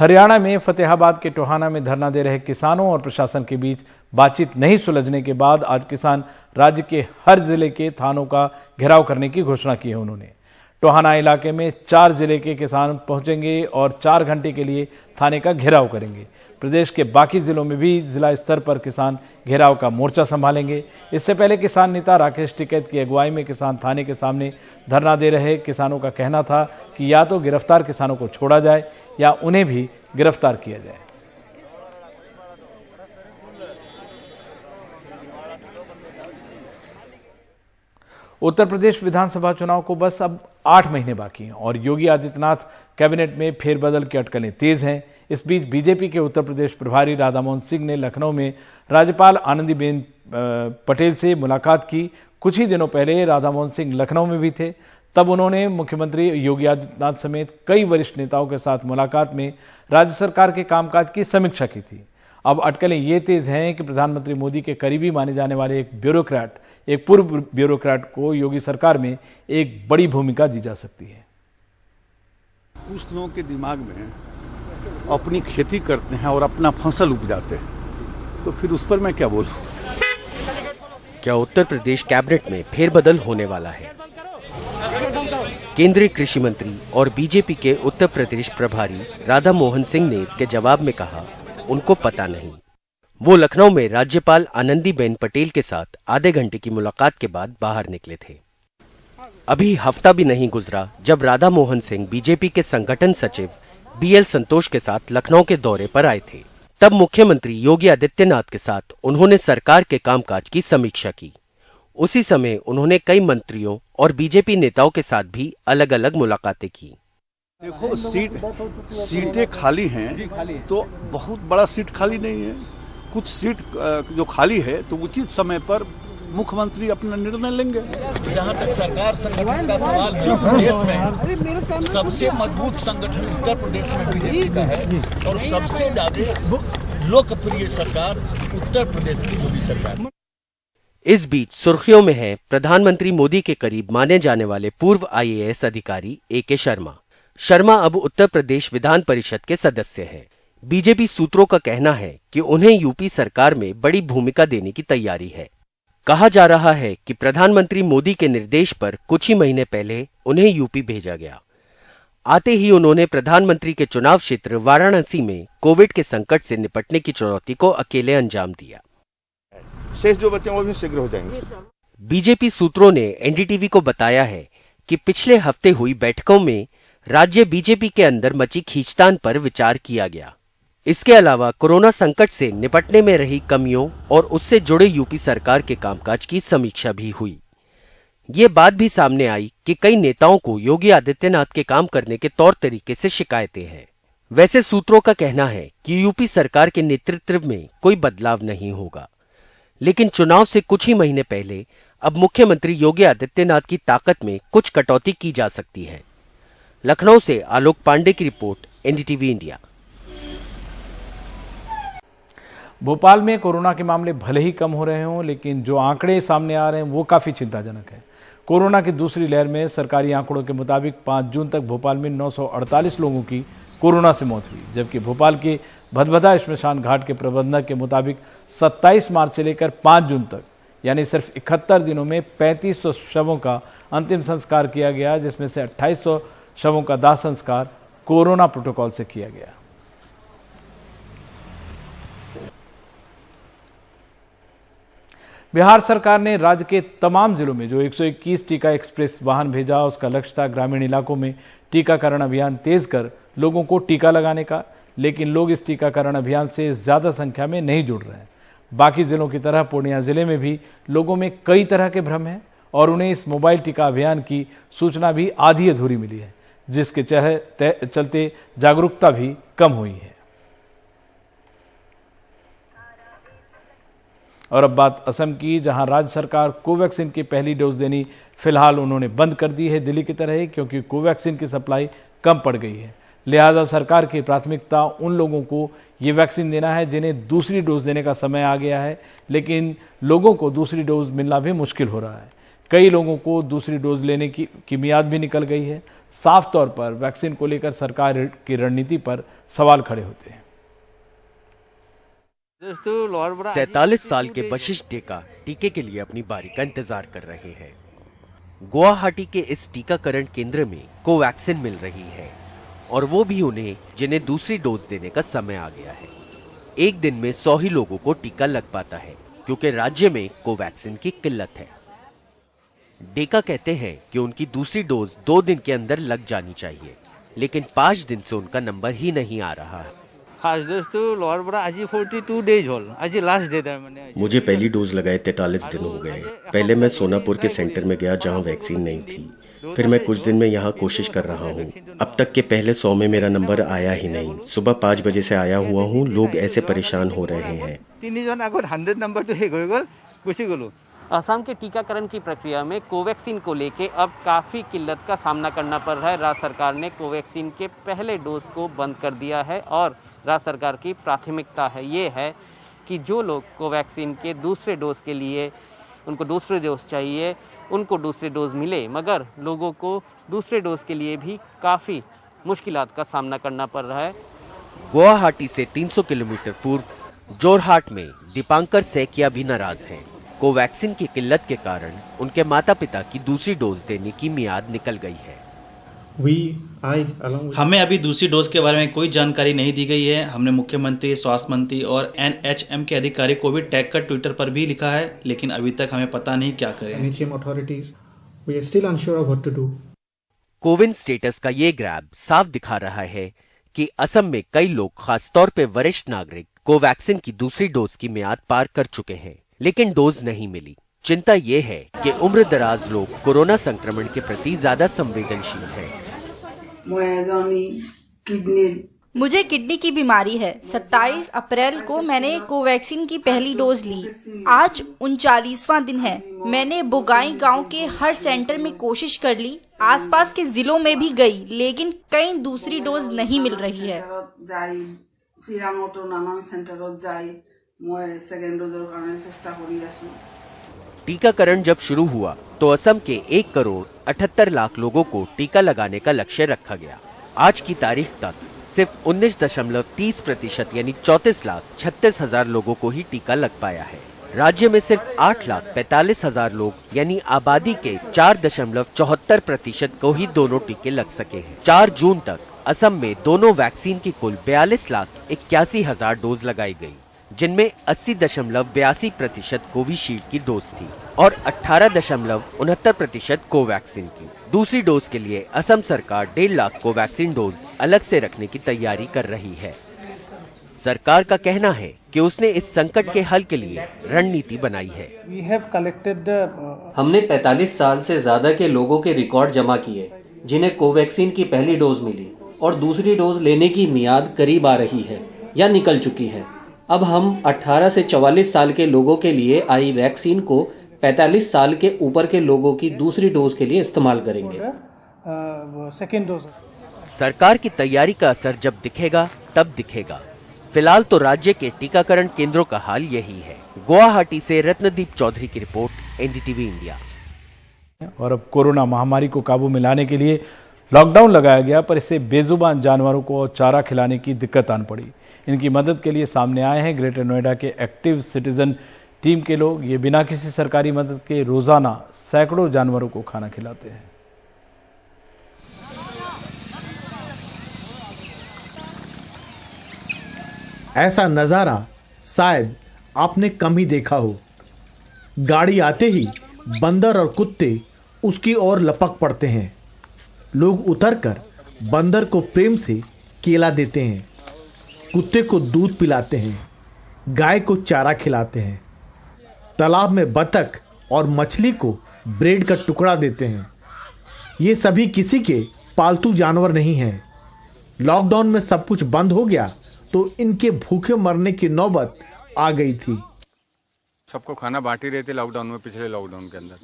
हरियाणा में फतेहाबाद के टोहाना में धरना दे रहे किसानों और प्रशासन के बीच बातचीत नहीं सुलझने के बाद आज किसान राज्य के हर जिले के थानों का घेराव करने की घोषणा की है। उन्होंने टोहाना इलाके में 4 जिले के किसान पहुंचेंगे और 4 घंटे के लिए थाने का घेराव करेंगे। प्रदेश के बाकी जिलों में भी जिला स्तर पर किसान घेराव का मोर्चा संभालेंगे। इससे पहले किसान नेता राकेश टिकैत की अगुवाई में किसान थाने के सामने धरना दे रहे किसानों का कहना था कि या तो गिरफ्तार किसानों को छोड़ा जाए या उन्हें भी गिरफ्तार किया जाए। उत्तर प्रदेश विधानसभा चुनाव को बस अब 8 महीने बाकी हैं और योगी आदित्यनाथ कैबिनेट में फेरबदल की अटकलें तेज हैं। इस बीच बीजेपी के उत्तर प्रदेश प्रभारी राधा मोहन सिंह ने लखनऊ में राज्यपाल आनंदीबेन पटेल से मुलाकात की। कुछ ही दिनों पहले राधा मोहन सिंह लखनऊ में भी थे। तब उन्होंने मुख्यमंत्री योगी आदित्यनाथ समेत कई वरिष्ठ नेताओं के साथ मुलाकात में राज्य सरकार के कामकाज की समीक्षा की थी। अब अटकलें ये तेज हैं कि प्रधानमंत्री मोदी के करीबी माने जाने वाले एक पूर्व ब्यूरोक्रेट को योगी सरकार में एक बड़ी भूमिका दी जा सकती है। कुछ लोगों के दिमाग में अपनी खेती करते हैं और अपना फसल उपजाते हैं, तो फिर उस पर मैं क्या बोलूं? क्या उत्तर प्रदेश कैबिनेट में फेरबदल होने वाला है? केंद्रीय कृषि मंत्री और बीजेपी के उत्तर प्रदेश प्रभारी राधा मोहन सिंह ने इसके जवाब में कहा, उनको पता नहीं। वो लखनऊ में राज्यपाल आनंदीबेन पटेल के साथ आधे घंटे की मुलाकात के बाद बाहर निकले थे। अभी हफ्ता भी नहीं गुजरा जब राधा मोहन सिंह बीजेपी के संगठन सचिव बीएल संतोष के साथ लखनऊ के दौरे पर आए थे। तब मुख्यमंत्री योगी आदित्यनाथ के साथ उन्होंने सरकार के कामकाज की समीक्षा की। उसी समय उन्होंने कई मंत्रियों और बीजेपी नेताओं के साथ भी अलग अलग मुलाकातें की। देखो, सीटें खाली हैं तो बहुत बड़ा सीट खाली नहीं है। कुछ सीट जो खाली है तो उचित समय पर मुख्यमंत्री अपना निर्णय लेंगे। जहां तक सरकार संगठन का सवाल है, देश में सबसे मजबूत संगठन उत्तर प्रदेश में बीजेपी का है और सबसे ज्यादा लोकप्रिय सरकार उत्तर प्रदेश की योगी सरकार। इस बीच सुर्खियों में है प्रधानमंत्री मोदी के करीब माने जाने वाले पूर्व IAS अधिकारी AK शर्मा। शर्मा अब उत्तर प्रदेश विधान परिषद के सदस्य हैं। बीजेपी सूत्रों का कहना है कि उन्हें यूपी सरकार में बड़ी भूमिका देने की तैयारी है। कहा जा रहा है कि प्रधानमंत्री मोदी के निर्देश पर कुछ ही महीने पहले उन्हें यूपी भेजा गया। आते ही उन्होंने प्रधानमंत्री के चुनाव क्षेत्र वाराणसी में कोविड के संकट से निपटने की चुनौती को अकेले अंजाम दिया। शेष जो बच्चे वो भी शीघ्र हो जाएंगे। बीजेपी सूत्रों ने NDTV को बताया है कि पिछले हफ्ते हुई बैठकों में राज्य बीजेपी के अंदर मची खींचतान पर विचार किया गया। इसके अलावा कोरोना संकट से निपटने में रही कमियों और उससे जुड़े यूपी सरकार के कामकाज की समीक्षा भी हुई। ये बात भी सामने आई कि कई नेताओं को योगी आदित्यनाथ के काम करने के तौर तरीके से शिकायतें हैं। वैसे सूत्रों का कहना है कि यूपी सरकार के नेतृत्व में कोई बदलाव नहीं होगा, लेकिन चुनाव से कुछ ही महीने पहले अब मुख्यमंत्री योगी आदित्यनाथ की ताकत में कुछ कटौती की जा सकती है। लखनऊ से आलोक पांडे की रिपोर्ट, NDTV इंडिया। भोपाल में कोरोना के मामले भले ही कम हो रहे हों, लेकिन जो आंकड़े सामने आ रहे हैं वो काफी चिंताजनक है। कोरोना की दूसरी लहर में सरकारी आंकड़ों के मुताबिक 5 जून तक भोपाल में 948 लोगों की कोरोना से मौत हुई, जबकि भोपाल के भदभदा श्मशान घाट के प्रबंधक के मुताबिक 27 मार्च से लेकर 5 जून तक यानी सिर्फ 71 दिनों में 3500 शवों का अंतिम संस्कार किया गया, जिसमें से 2800 शवों का दाह संस्कार कोरोना प्रोटोकॉल से किया गया। बिहार सरकार ने राज्य के तमाम जिलों में जो 121 टीका एक्सप्रेस वाहन भेजा, उसका लक्ष्य था ग्रामीण इलाकों में टीकाकरण अभियान तेज कर लोगों को टीका लगाने का, लेकिन लोग इस टीकाकरण अभियान से ज्यादा संख्या में नहीं जुड़ रहे हैं। बाकी जिलों की तरह पूर्णिया जिले में भी लोगों में कई तरह के भ्रम हैं और उन्हें इस मोबाइल टीका अभियान की सूचना भी आधी अधूरी मिली है, जिसके चलते जागरूकता भी कम हुई है। और अब बात असम की, जहां राज्य सरकार कोवैक्सीन की पहली डोज देनी फिलहाल उन्होंने बंद कर दी है दिल्ली की तरह ही, क्योंकि कोवैक्सीन की सप्लाई कम पड़ गई है। लिहाजा सरकार की प्राथमिकता उन लोगों को ये वैक्सीन देना है जिन्हें दूसरी डोज देने का समय आ गया है, लेकिन लोगों को दूसरी डोज मिलना भी मुश्किल हो रहा है। कई लोगों को दूसरी डोज लेने की मियाद भी निकल गई है। साफ तौर पर वैक्सीन को लेकर सरकार की रणनीति पर सवाल खड़े होते हैं। 47 साल के वशिष्ठ डेका टीके के लिए अपनी बारी का इंतजार कर रहे हैं। गुवाहाटी के इस टीकाकरण केंद्र में कोवैक्सीन मिल रही है और वो भी उन्हें जिन्हें दूसरी डोज देने का समय आ गया है। एक दिन में 100 ही लोगों को टीका लग पाता है क्योंकि राज्य में कोवैक्सीन की किल्लत है। डेका कहते हैं कि उनकी दूसरी डोज 2 दिन के अंदर लग जानी चाहिए, लेकिन 5 दिन से उनका नंबर ही नहीं आ रहा है। मुझे पहली डोज लगाए 43 दिन हो गए। पहले मैं सोनापुर के सेंटर में गया जहां वैक्सीन नहीं थी। फिर मैं कुछ दिन में यहां कोशिश कर रहा हूं। अब तक के पहले 100 में मेरा नंबर आया ही नहीं। सुबह 5 बजे से आया हुआ हूं। लोग ऐसे परेशान हो रहे हैं। असम के टीकाकरण की प्रक्रिया में कोवैक्सीन को लेके अब काफ़ी किल्लत का सामना करना पड़ रहा है। राज्य सरकार ने कोवैक्सीन के पहले डोज को बंद कर दिया है और राज्य सरकार की प्राथमिकता है ये है कि जो लोग कोवैक्सीन के दूसरे डोज के लिए उनको दूसरे डोज चाहिए उनको दूसरे डोज मिले, मगर लोगों को दूसरे डोज के लिए भी काफ़ी मुश्किलात का सामना करना पड़ रहा है। गुवाहाटी से 300 किलोमीटर पूर्व जोरहाट में दीपांकर सैकिया भी नाराज हैं। कोवैक्सीन की किल्लत के कारण उनके माता पिता की दूसरी डोज देने की मियाद निकल गई है। हमें अभी दूसरी डोज के बारे में कोई जानकारी नहीं दी गई है। हमने मुख्यमंत्री, स्वास्थ्य मंत्री और NHM के अधिकारी को भी टैग कर ट्विटर पर भी लिखा है, लेकिन अभी तक हमें पता नहीं क्या करें। कोविन स्टेटस का ये ग्राफ साफ दिखा रहा है कि असम में कई लोग, खासतौर पे वरिष्ठ नागरिक, कोवैक्सीन की दूसरी डोज की मियाद पार कर चुके हैं, लेकिन डोज नहीं मिली। चिंता ये है कि उम्र दराज लोग कोरोना संक्रमण के प्रति ज्यादा संवेदनशील हैं। मुझे किडनी की बीमारी है। 27 अप्रैल को मैंने कोवैक्सीन की पहली डोज ली। आज 39वां दिन है। मैंने बोगाई गांव के हर सेंटर में कोशिश कर ली, आसपास के जिलों में भी गई, लेकिन कहीं दूसरी डोज नहीं मिल रही है। टीकाकरण जब शुरू हुआ तो असम के 1 करोड़ 78 लाख लोगों को टीका लगाने का लक्ष्य रखा गया। आज की तारीख तक सिर्फ 19.30% यानी 34,36,000 लोगों को ही टीका लग पाया है। राज्य में सिर्फ 8,45,000 लोग यानी आबादी के 4.74% को ही दोनों टीके लग सके हैं। 4 जून तक असम में दोनों वैक्सीन की कुल 42,81,000 डोज लगाई गई, जिनमें 80.82% कोविशील्ड की डोज थी और 18.69% कोवैक्सीन की। दूसरी डोज के लिए असम सरकार 1.5 लाख कोवैक्सीन डोज अलग से रखने की तैयारी कर रही है। सरकार का कहना है कि उसने इस संकट के हल के लिए रणनीति बनाई है। हमने 45 साल से ज्यादा के लोगों के रिकॉर्ड जमा किए जिन्हें कोवैक्सीन की पहली डोज मिली और दूसरी डोज लेने की मियाद करीब आ रही है या निकल चुकी है। अब हम 18 से 44 साल के लोगों के लिए आई वैक्सीन को 45 साल के ऊपर के लोगों की दूसरी डोज के लिए इस्तेमाल करेंगे। सरकार की तैयारी का असर जब दिखेगा तब दिखेगा। फिलहाल तो राज्य के टीकाकरण केंद्रों का हाल यही है। गुवाहाटी से रत्नदीप चौधरी की रिपोर्ट, NDTV इंडिया। और अब कोरोना महामारी को काबू में लाने के लिए लॉकडाउन लगाया गया, पर इससे बेजुबान जानवरों को चारा खिलाने की दिक्कत आन पड़ी। इनकी मदद के लिए सामने आए हैं ग्रेटर नोएडा के एक्टिव सिटीजन टीम के लोग। ये बिना किसी सरकारी मदद के रोजाना सैकड़ों जानवरों को खाना खिलाते हैं। ऐसा नजारा शायद आपने कम ही देखा हो। गाड़ी आते ही बंदर और कुत्ते उसकी ओर लपक पड़ते हैं। लोग उतरकर बंदर को प्रेम से केला देते हैं, कुत्ते को दूध पिलाते हैं, गाय को चारा खिलाते हैं, तालाब में बतख और मछली को ब्रेड का टुकड़ा देते हैं। ये सभी किसी के पालतू जानवर नहीं हैं। लॉकडाउन में सब कुछ बंद हो गया तो इनके भूखे मरने की नौबत आ गई थी। सबको खाना बांट ही रहे थे लॉकडाउन में, पिछले लॉकडाउन के अंदर।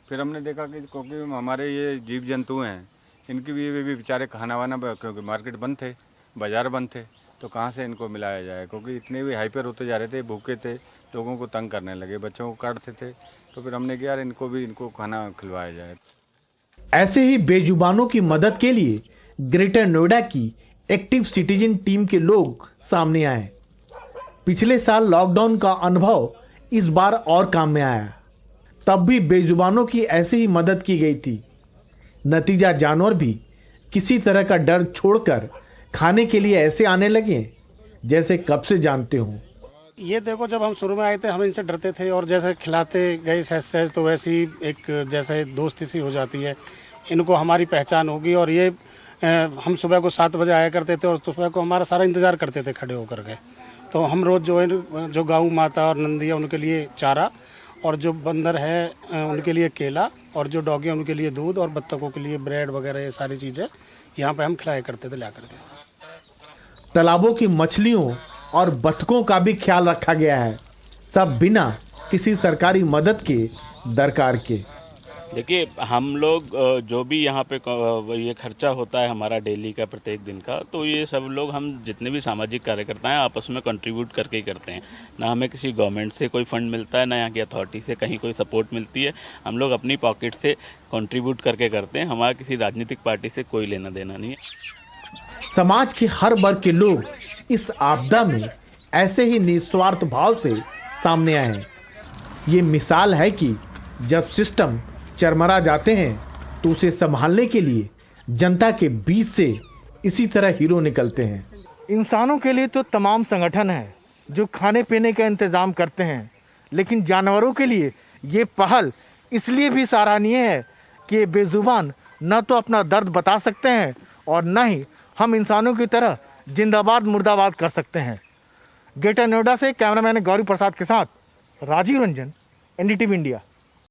फिर हमने देखा कि क्योंकि हमारे ये जीव जंतु हैं, इनकी भी बेचारे खाना वाना, क्योंकि मार्केट बंद थे, बाजार बंद थे, तो कहाँ से इनको मिलाया जाए, क्योंकि इतने भी हाइपर होते जा रहे थे, भूखे थे, लोगों को तंग करने लगे, बच्चों को काटते थे। तो फिर हमने कहा यार इनको खाना खिलवाया जाए। ऐसे ही बेजुबानों की मदद के लिए ग्रेटर नोएडा की एक्टिव सिटीजन टीम के लोग सामने आए। पिछले साल लॉकडाउन का अनुभव इस बार और काम में आया। तब भी बेजुबानों की ऐसे ही मदद की गई थी। नतीजा जानवर भी किसी तरह का डर छोड़कर खाने के लिए ऐसे आने लगे जैसे कब से जानते हो। ये देखो, जब हम शुरू में आए थे हम इनसे डरते थे और जैसे खिलाते गए सहज सहज तो वैसी एक जैसे दोस्ती सी हो जाती है। इनको हमारी पहचान होगी और ये हम सुबह को 7 बजे आया करते थे और सुबह को हमारा सारा इंतज़ार करते थे खड़े होकर के। तो हम रोज़ जो गौ माता और नंदी है उनके लिए चारा, और जो बंदर है उनके लिए केला, और जो डॉगी है उनके लिए दूध, और बत्तखों के लिए ब्रेड वगैरह ये सारी चीज़ें यहाँ पे हम खिलाया करते थे ला करके। तालाबों की मछलियों और बत्तखों का भी ख्याल रखा गया है, सब बिना किसी सरकारी मदद के दरकार के। देखिए, हम लोग जो भी यहाँ पे ये खर्चा होता है हमारा डेली का प्रत्येक दिन का, तो ये सब लोग हम जितने भी सामाजिक कार्यकर्ता हैं आपस में कंट्रीब्यूट करके ही करते हैं। ना हमें किसी गवर्नमेंट से कोई फंड मिलता है, ना यहाँ की अथॉरिटी से कहीं कोई सपोर्ट मिलती है। हम लोग अपनी पॉकेट से कंट्रीब्यूट करके करते हैं। हमारा किसी राजनीतिक पार्टी से कोई लेना देना नहीं है। समाज के हर वर्ग के लोग इस आपदा में ऐसे ही निस्वार्थ भाव से सामने आए हैं। ये मिसाल है कि जब सिस्टम चरमरा जाते हैं तो उसे संभालने के लिए जनता के बीच से इसी तरह हीरो निकलते हैं। इंसानों के लिए तो तमाम संगठन हैं जो खाने पीने का इंतजाम करते हैं, लेकिन जानवरों के लिए ये पहल इसलिए भी सराहनीय है कि ये बेजुबान न तो अपना दर्द बता सकते हैं और न ही हम इंसानों की तरह जिंदाबाद मुर्दाबाद कर सकते हैं। ग्रेटर नोएडा से कैमरामैन गौरी प्रसाद के साथ राजीव रंजन, NDTV इंडिया।